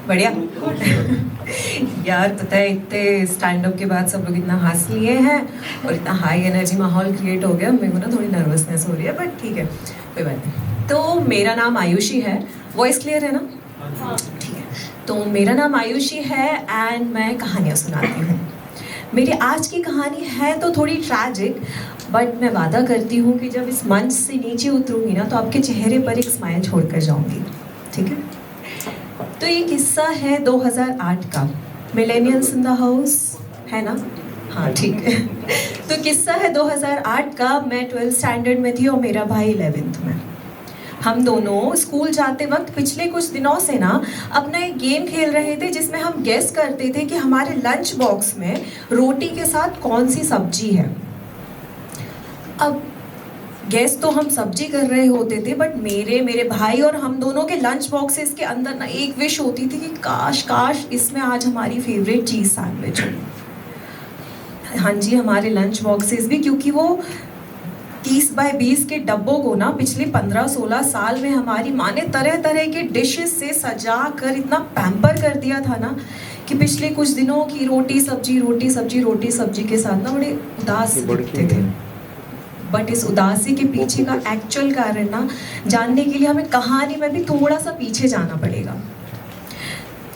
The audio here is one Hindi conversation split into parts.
बढ़िया। यार पता है इतने स्टैंड अप के बाद सब लोग इतना हंस लिए हैं और इतना हाई एनर्जी माहौल क्रिएट हो गया, मेरे को ना थोड़ी नर्वसनेस हो रही है, बट ठीक है कोई बात नहीं। तो मेरा नाम आयुषी है, वॉइस क्लियर है ना? ठीक है। तो मेरा नाम आयुषी है एंड मैं कहानियाँ सुनाती हूँ। मेरी आज की कहानी है तो थोड़ी ट्रैजिक, बट मैं वादा करती हूँ कि जब इस मंच से नीचे उतरूंगी ना तो आपके चेहरे पर एक स्माइल छोड़ कर जाऊंगी, ठीक है? तो ये किस्सा है 2008 का। मिलेनियल्स इन द हाउस है ना? हाँ ठीक है। तो किस्सा है 2008 का। मैं 12th स्टैंडर्ड में थी और मेरा भाई 11th में। हम दोनों स्कूल जाते वक्त पिछले कुछ दिनों से ना अपना एक गेम खेल रहे थे जिसमें हम गेस करते थे कि हमारे लंच बॉक्स में रोटी के साथ कौन सी सब्जी है। अब गेस तो हम सब्जी कर रहे होते थे, बट मेरे भाई और हम दोनों के लंच बॉक्सेस के अंदर ना एक विश होती थी कि काश काश इसमें आज हमारी फेवरेट चीज़ सैंडविच हो। हाँ जी, हमारे लंच बॉक्सेस भी, क्योंकि वो 30 बाय 20 के डब्बों को ना पिछले 15-16 साल में हमारी माँ ने तरह तरह के डिशेस से सजा कर इतना पैम्पर कर दिया था ना कि पिछले कुछ दिनों की रोटी सब्जी के साथ ना बड़े उदास दिखते थे। बट इस उदासी के पीछे का एक्चुअल कारण ना जानने के लिए हमें कहानी में भी थोड़ा सा पीछे जाना पड़ेगा।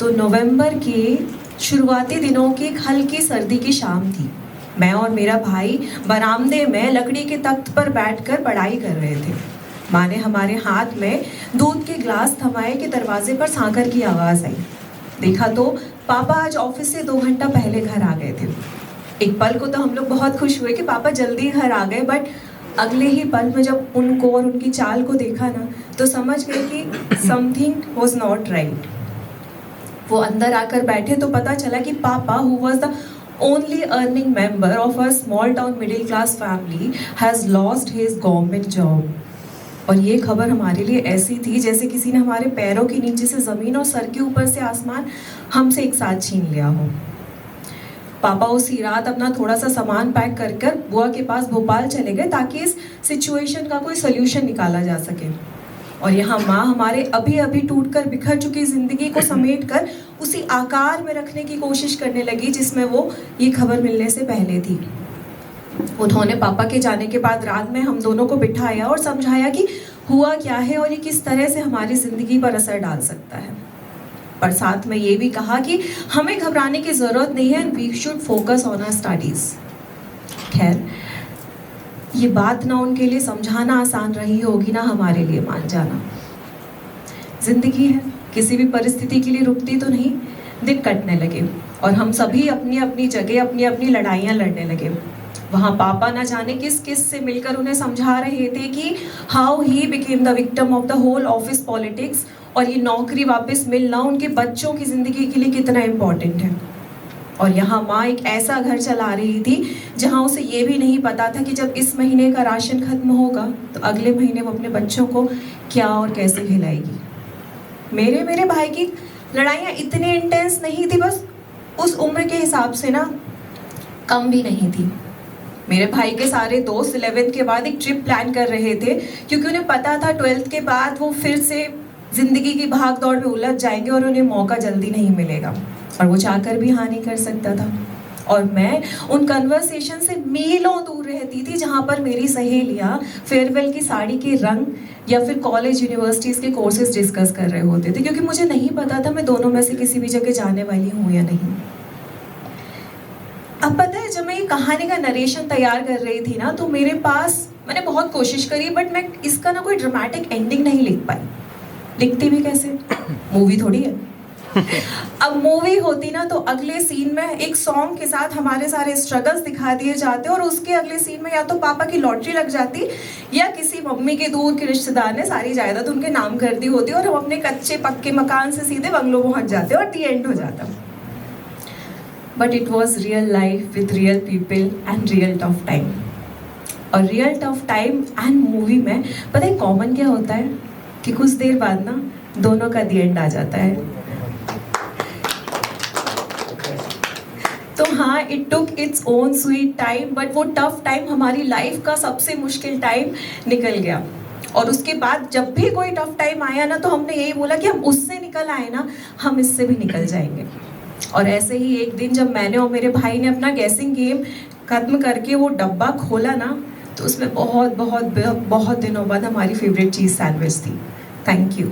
तो नवंबर के शुरुआती दिनों की एक हल्की सर्दी की शाम थी। मैं और मेरा भाई बरामदे में लकड़ी के तख्त पर बैठकर पढ़ाई कर रहे थे। माँ ने हमारे हाथ में दूध के ग्लास थमाए कि दरवाजे पर सांकर की आवाज़ आई। देखा तो पापा आज ऑफिस से 2 घंटा पहले घर आ गए थे। एक पल को तो हम लोग बहुत खुश हुए कि पापा जल्दी घर आ गए, बट अगले ही पल में जब उनको और उनकी चाल को देखा ना तो समझ गए कि समथिंग वाज नॉट राइट। वो अंदर आकर बैठे तो पता चला कि पापा, who was the only earning member of a small town middle class family, has lost his government job. और ये खबर हमारे लिए ऐसी थी जैसे किसी ने हमारे पैरों के नीचे से ज़मीन और सर के ऊपर से आसमान हमसे एक साथ छीन लिया हो। पापा उसी रात अपना थोड़ा सा सामान पैक कर कर बुआ के पास भोपाल चले गए ताकि इस सिचुएशन का कोई सोल्यूशन निकाला जा सके। और यहाँ माँ हमारे अभी अभी टूटकर बिखर चुकी जिंदगी को समेट कर उसी आकार में रखने की कोशिश करने लगी जिसमें वो ये खबर मिलने से पहले थी। उन्होंने पापा के जाने के बाद रात में हम दोनों को बिठाया और समझाया कि हुआ क्या है और ये किस तरह से हमारी जिंदगी पर असर डाल सकता है। पर साथ में ये भी कहा कि हमें घबराने की ज़रूरत नहीं है, we should focus on our studies. खैर, ये बात ना उनके लिए समझाना आसान रही होगी ना हमारे लिए मान जाना। जिंदगी है, किसी भी परिस्थिति के लिए रुकती तो नहीं। दिन कटने लगे और हम सभी अपनी अपनी जगह अपनी अपनी लड़ाइयाँ लड़ने लगे। वहाँ पापा ना जाने किस किस से मिलकर उन्हें समझा रहे थे कि how he became the victim of the whole office politics, और ये नौकरी वापस मिलना उनके बच्चों की ज़िंदगी के लिए कितना इम्पोर्टेंट है। और यहाँ माँ एक ऐसा घर चला रही थी जहाँ उसे ये भी नहीं पता था कि जब इस महीने का राशन खत्म होगा तो अगले महीने वो अपने बच्चों को क्या और कैसे खिलाएगी। मेरे भाई की लड़ाइयाँ इतनी इंटेंस नहीं थी, बस उस उम्र के हिसाब से ना कम भी नहीं थी। मेरे भाई के सारे दोस्त 11th के बाद एक ट्रिप प्लान कर रहे थे क्योंकि उन्हें पता था 12th के बाद वो फिर से जिंदगी की भाग दौड़ में उलझ जाएंगे और उन्हें मौका जल्दी नहीं मिलेगा और वो चाहकर भी हाँ नहीं कर सकता था। और मैं उन कन्वर्सेशन से मीलों दूर रहती थी जहाँ पर मेरी सहेलियाँ फेयरवेल की साड़ी के रंग या फिर कॉलेज यूनिवर्सिटीज़ के कोर्सेज डिस्कस कर रहे होते थे, क्योंकि मुझे नहीं पता था मैं दोनों में से किसी भी जगह जाने वाली हूँ या नहीं। अब पता है, जब मैं ये कहानी का नरेशन तैयार कर रही थी ना तो मेरे पास, मैंने बहुत कोशिश करी बट मैं इसका ना कोई ड्रामेटिक एंडिंग नहीं लिख पाई। लिखती भी कैसे, मूवी थोड़ी है। अब मूवी होती ना तो अगले सीन में एक सॉन्ग के साथ हमारे सारे स्ट्रगल्स दिखा दिए जाते और उसके अगले सीन में या तो पापा की लॉटरी लग जाती या किसी मम्मी के दूर के रिश्तेदार ने सारी जायदाद उनके नाम कर दी होती और हम अपने कच्चे पक्के मकान से सीधे बंगलों पहुंच जाते और दी एंड हो जाता। But it was real life with real people and real tough time. और real tough time and movie में पता है कॉमन क्या होता है कि कुछ देर बाद ना दोनों का दी एंड आ जाता है। तो हाँ, it took its own sweet time, but वो टफ टाइम हमारी लाइफ का सबसे मुश्किल टाइम निकल गया। और उसके बाद जब भी कोई टफ टाइम आया ना, तो हमने यही बोला कि हम उससे निकल आए ना, हम इससे भी निकल जाएंगे। और ऐसे ही एक दिन जब मैंने और मेरे भाई ने अपना गैसिंग गेम खत्म करके वो डब्बा खोला ना, तो उसमें बहुत बहुत बहुत दिनों बाद हमारी फेवरेट चीज़ सैंडविच थी। Thank you.